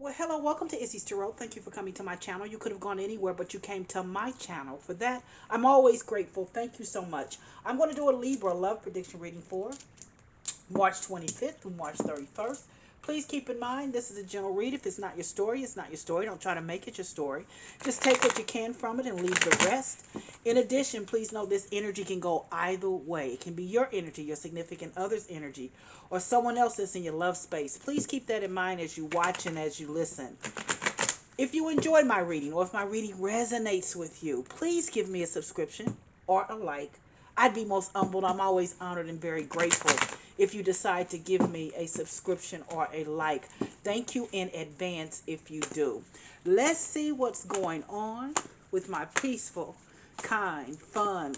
Well, hello, welcome to Izzy's Tarot. Thank you for coming to my channel. You could have gone anywhere, but you came to my channel. For that, I'm always grateful. Thank you so much. I'm going to do a Libra love prediction reading for March 25th through March 31st. Please keep in mind, this is a general read. If it's not your story, it's not your story. Don't try to make it your story. Just take what you can from it and leave the rest. In addition, please know this energy can go either way. It can be your energy, your significant other's energy, or someone else that's in your love space. Please keep that in mind as you watch and as you listen. If you enjoy my reading or if my reading resonates with you, please give me a subscription or a like. I'd be most humbled. I'm always honored and very grateful if you decide to give me a subscription or a like. Thank you in advance if you do. Let's see what's going on with my peaceful, kind, fun,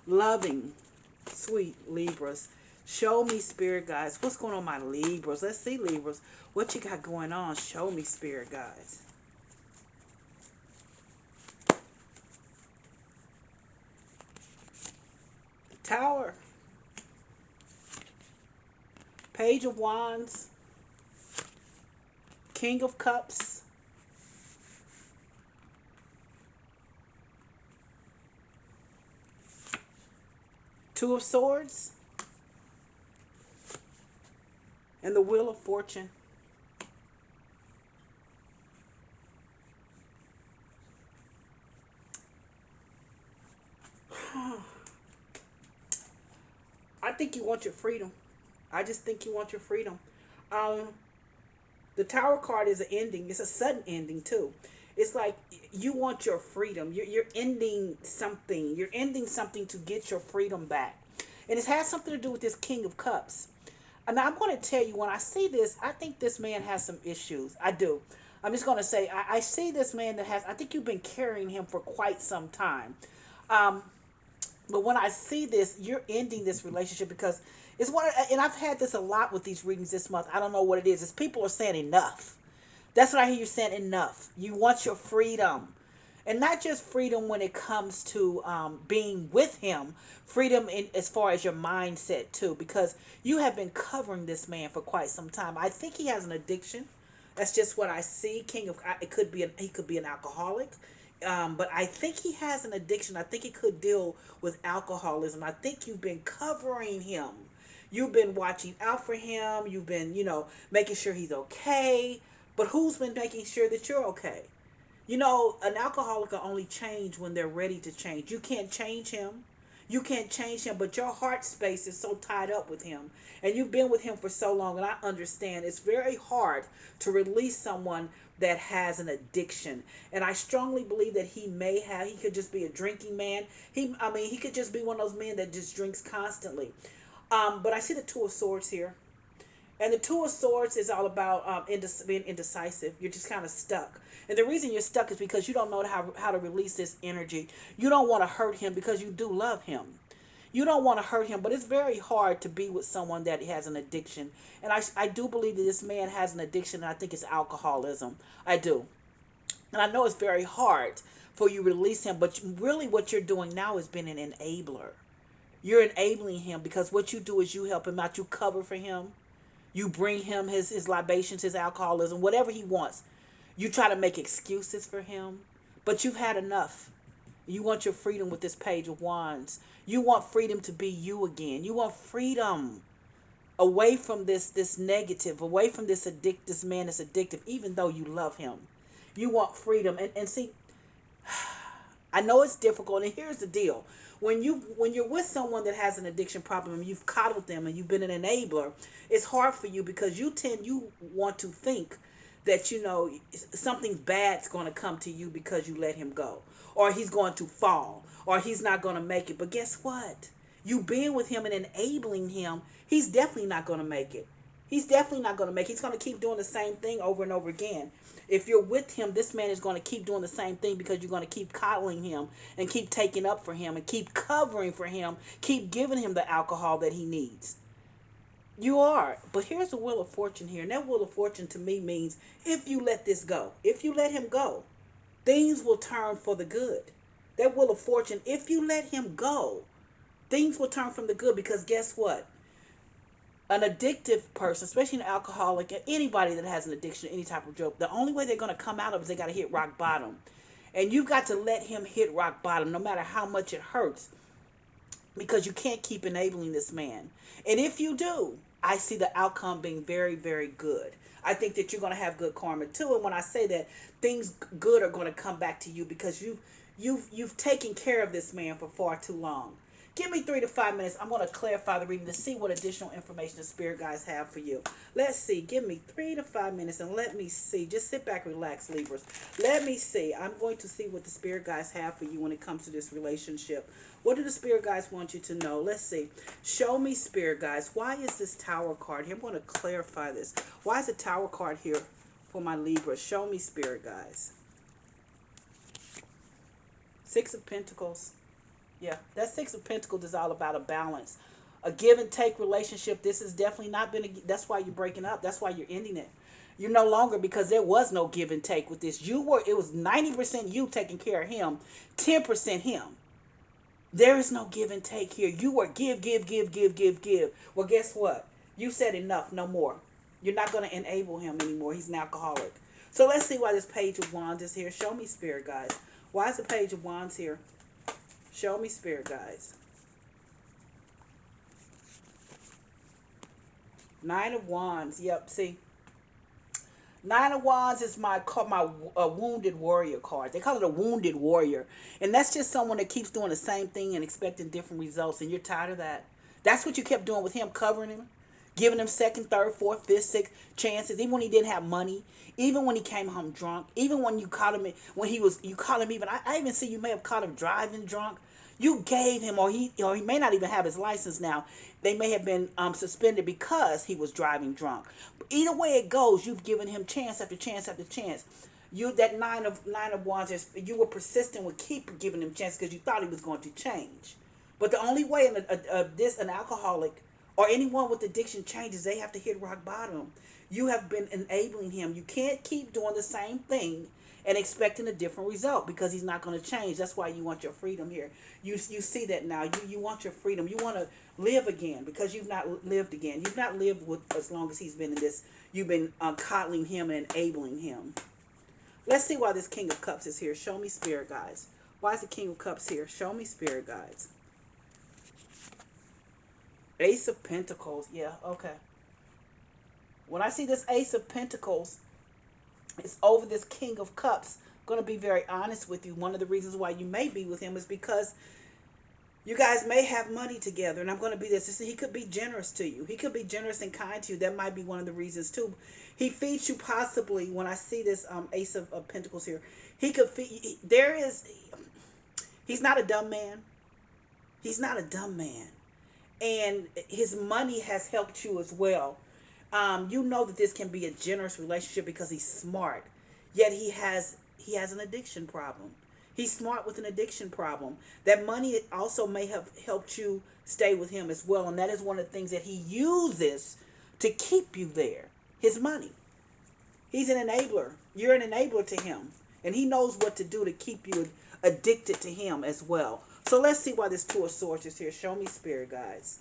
loving, sweet Libras. Show me, Spirit guides. What's going on, my Libras? Let's see, Libras. What you got going on? Show me, Spirit guides. The Tower. Page of Wands. King of Cups. Two of Swords. And the Wheel of Fortune. I think you want your freedom. I just think you want your freedom. Um, the Tower card is an ending. It's a sudden ending too. It's like you want your freedom. You're ending something. You're ending something to get your freedom back. And it has something to do with this King of Cups. And I'm going to tell you, when I see this, I think this man has some issues. I do. I'm just going to say, I see this man that has, I think you've been carrying him for quite some time. Um, but when I see this, you're ending this relationship because it's one, and I've had this a lot with these readings this month. I don't know what it is. It's people are saying enough. That's what I hear you saying, enough. You want your freedom. And not just freedom when it comes to being with him, freedom in as far as your mindset too, because you have been covering this man for quite some time. I think he has an addiction. That's just what I see. King of it could be he could be an alcoholic, but I think he has an addiction. I think he could deal with alcoholism. I think you've been covering him. You've been watching out for him. You've been, making sure he's okay. But who's been making sure that you're okay? An alcoholic will only change when they're ready to change. You can't change him. You can't change him, but your heart space is so tied up with him. And you've been with him for so long, and I understand it's very hard to release someone that has an addiction. And I strongly believe that he could just be a drinking man. He could just be one of those men that just drinks constantly. But I see the Two of Swords here. And the Two of Swords is all about being indecisive. You're just kind of stuck. And the reason you're stuck is because you don't know how to release this energy. You don't want to hurt him because you do love him. You don't want to hurt him, but it's very hard to be with someone that has an addiction. And I do believe that this man has an addiction, and I think it's alcoholism. I do. And I know it's very hard for you to release him, but really what you're doing now is being an enabler. You're enabling him because what you do is you help him out. You cover for him. You bring him his libations, his alcoholism, whatever he wants. You try to make excuses for him, but you've had enough. You want your freedom with this Page of Wands. You want freedom to be you again. You want freedom away from this negative, away from this man that's addictive, even though you love him. You want freedom. And see, I know it's difficult, and here's the deal. When you're with someone that has an addiction problem and you've coddled them and you've been an enabler, it's hard for you because you want to think that something bad's going to come to you because you let him go, or he's going to fall, or he's not going to make it. But guess what? You being with him and enabling him, he's definitely not going to make it. He's definitely not going to make it. He's going to keep doing the same thing over and over again. If you're with him, this man is going to keep doing the same thing because you're going to keep coddling him and keep taking up for him and keep covering for him, keep giving him the alcohol that he needs. You are. But here's the Wheel of Fortune here. And that Wheel of Fortune to me means if you let this go, if you let him go, things will turn for the good. That Wheel of Fortune, if you let him go, things will turn from the good because guess what? An addictive person, especially an alcoholic, anybody that has an addiction to any type of drug, the only way they're going to come out of it is they got to hit rock bottom. And you've got to let him hit rock bottom no matter how much it hurts, because you can't keep enabling this man. And if you do, I see the outcome being very, very good. I think that you're going to have good karma too. And when I say that, things good are going to come back to you because you've taken care of this man for far too long. Give me 3 to 5 minutes. I'm going to clarify the reading to see what additional information the spirit guides have for you. Let's see. Give me 3 to 5 minutes and let me see. Just sit back, relax, Libras. Let me see. I'm going to see what the spirit guides have for you when it comes to this relationship. What do the spirit guides want you to know? Let's see. Show me, spirit guides. Why is this Tower card here? I'm going to clarify this. Why is the Tower card here for my Libra? Show me, spirit guides. 6 of Pentacles. Yeah, that 6 of Pentacles is all about a balance. A give and take relationship. This has definitely not been that's why you're breaking up. That's why you're ending it. You're no longer, because there was no give and take with this. It was 90% you taking care of him, 10% him. There is no give and take here. You were give, give, give, give, give, give. Well, guess what? You said enough, no more. You're not going to enable him anymore. He's an alcoholic. So let's see why this Page of Wands is here. Show me, spirit guides. Why is the Page of Wands here? Show me, spirit guides. 9 of Wands. Yep, see. 9 of Wands is my wounded warrior card. They call it a wounded warrior. And that's just someone that keeps doing the same thing and expecting different results. And you're tired of that. That's what you kept doing with him, covering him. Giving him second, third, fourth, fifth, sixth chances. Even when he didn't have money. Even when he came home drunk. Even when you caught him, you caught him even. I even see you may have caught him driving drunk. You gave him, or he may not even have his license now. They may have been suspended because he was driving drunk. But either way it goes, you've given him chance after chance after chance. That nine of wands, you were persistent with keep giving him chance because you thought he was going to change. But the only way an alcoholic or anyone with addiction changes, they have to hit rock bottom. You have been enabling him. You can't keep doing the same thing and expecting a different result because he's not going to change. That's why you want your freedom here. You see that now. You want your freedom. You want to live again because you've not lived again. You've not lived with as long as he's been in this. You've been coddling him and enabling him. Let's see why this King of Cups is here. Show me, spirit guides. Why is the King of Cups here? Show me, spirit guides. Ace of Pentacles. Yeah, okay. When I see this Ace of Pentacles, it's over this King of Cups. I'm going to be very honest with you. One of the reasons why you may be with him is because you guys may have money together. And I'm going to be this. He could be generous to you. He could be generous and kind to you. That might be one of the reasons too. He feeds you possibly. When I see this Ace of Pentacles here, he could feed. He's not a dumb man. He's not a dumb man. And his money has helped you as well. You know that this can be a generous relationship because he's smart. Yet he has an addiction problem. He's smart with an addiction problem. That money also may have helped you stay with him as well. And that is one of the things that he uses to keep you there. His money. He's an enabler. You're an enabler to him. And he knows what to do to keep you addicted to him as well. So let's see why this Two of Swords is here. Show me, spirit guides.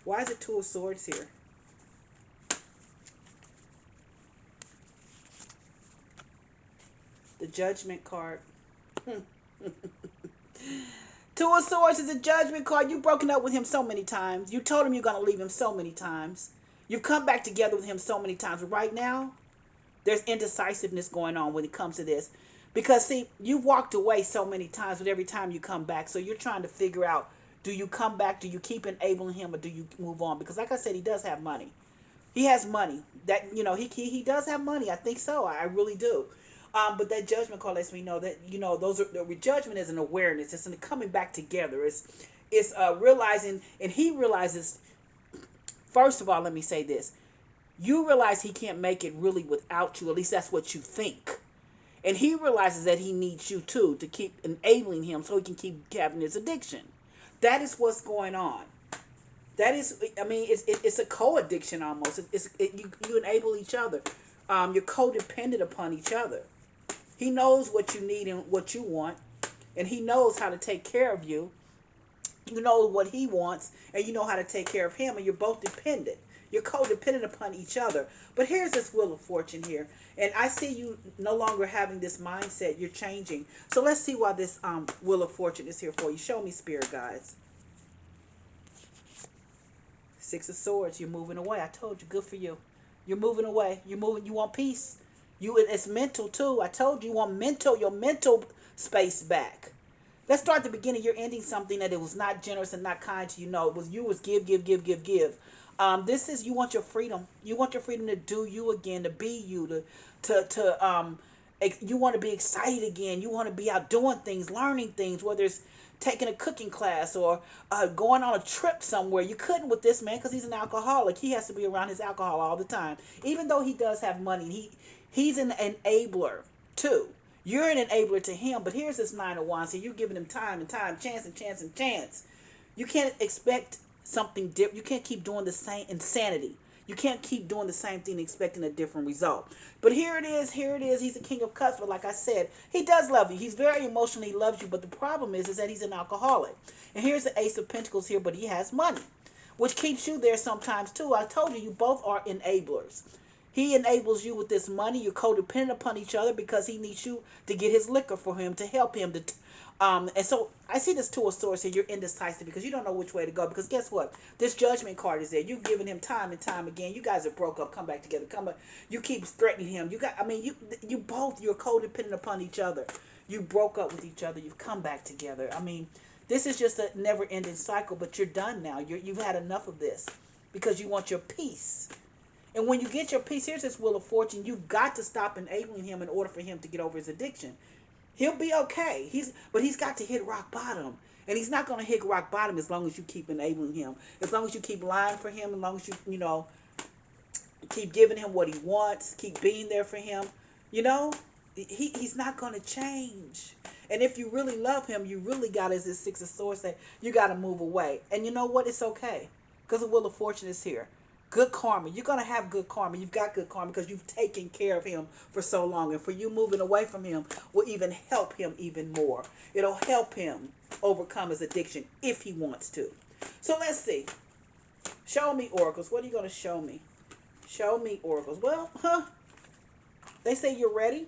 Why is the Two of Swords here? The Judgment card. Two of Swords is a Judgment card. You've broken up with him so many times. You told him you're going to leave him so many times. You've come back together with him so many times. But right now, there's indecisiveness going on when it comes to this. Because, see, you've walked away so many times, but every time you come back. So you're trying to figure out, do you come back? Do you keep enabling him, or do you move on? Because, like I said, he does have money. He has money. That, he does have money. I think so. I really do. But that Judgment card lets me know that, the judgment is an awareness. It's an coming back together. It's realizing, and he realizes, first of all, let me say this. You realize he can't make it really without you. At least that's what you think. And he realizes that he needs you too to keep enabling him so he can keep having his addiction. That is what's going on. That is, it's a co-addiction almost. You enable each other. You're codependent upon each other. He knows what you need and what you want. And he knows how to take care of you. You know what he wants. And you know how to take care of him. And you're both dependent. You're codependent upon each other. But here's this Wheel of Fortune here. And I see you no longer having this mindset. You're changing. So let's see why this Wheel of Fortune is here for you. Show me, Spirit guides. Six of Swords. You're moving away. I told you. Good for you. You're moving away. You're moving. You want peace. It's mental too. I told you, you want your mental space back. Let's start at the beginning. You're ending something that it was not generous and not kind to you. No, it was you was give, give, give, give, give. This is, you want your freedom. You want your freedom to do you again, to be you, you want to be excited again. You want to be out doing things, learning things, whether it's taking a cooking class or going on a trip somewhere. You couldn't with this man because he's an alcoholic. He has to be around his alcohol all the time. Even though he does have money, he's an enabler too. You're an enabler to him, but here's this Nine of Wands. So you're giving him time and time, chance and chance and chance. You can't expect something different. You can't keep doing the same insanity. You can't keep doing the same thing expecting a different result. But here it is. Here it is. He's the King of Cups. But like I said, he does love you. He's very emotional. He loves you. But the problem is that he's an alcoholic. And here's the Ace of Pentacles here, but he has money, which keeps you there sometimes too. I told you, you both are enablers. He enables you with this money. You're codependent upon each other because he needs you to get his liquor for him, to help him. And so I see this Two of Swords here. You're indecisive because you don't know which way to go. Because guess what? This Judgment card is there. You've given him time and time again. You guys have broke up, come back together, come back. You keep threatening him. You both, you're codependent upon each other. You broke up with each other. You've come back together. I mean, this is just a never-ending cycle. But you're done now. You've had enough of this because you want your peace. And when you get your peace, here's this Wheel of Fortune. You've got to stop enabling him in order for him to get over his addiction. He'll be okay. But he's got to hit rock bottom. And he's not going to hit rock bottom as long as you keep enabling him. As long as you keep lying for him. As long as you keep giving him what he wants. Keep being there for him. He's not going to change. And if you really love him, you really got, as this Six of Swords say, you got to move away. And you know what? It's okay. Because the Wheel of Fortune is here. Good karma. You're going to have good karma. You've got good karma because you've taken care of him for so long. And for you moving away from him will even help him even more. It'll help him overcome his addiction if he wants to. So let's see. Show me, oracles. What are you going to show me? Show me, oracles. Well, they say you're ready.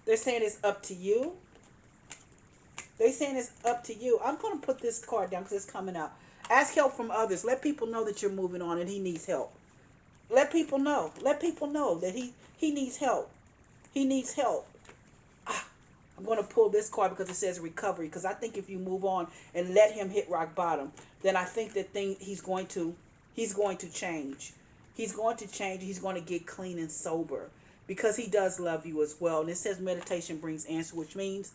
They're saying it's up to you. They're saying it's up to you. I'm going to put this card down because it's coming out. Ask help from others. Let people know that you're moving on and he needs help. Let people know. Let people know that he needs help. He needs help. I'm going to pull this card because it says recovery. Because I think if you move on and let him hit rock bottom, then I think that he's going to change. He's going to change. He's going to get clean and sober because he does love you as well. And it says meditation brings answer, which means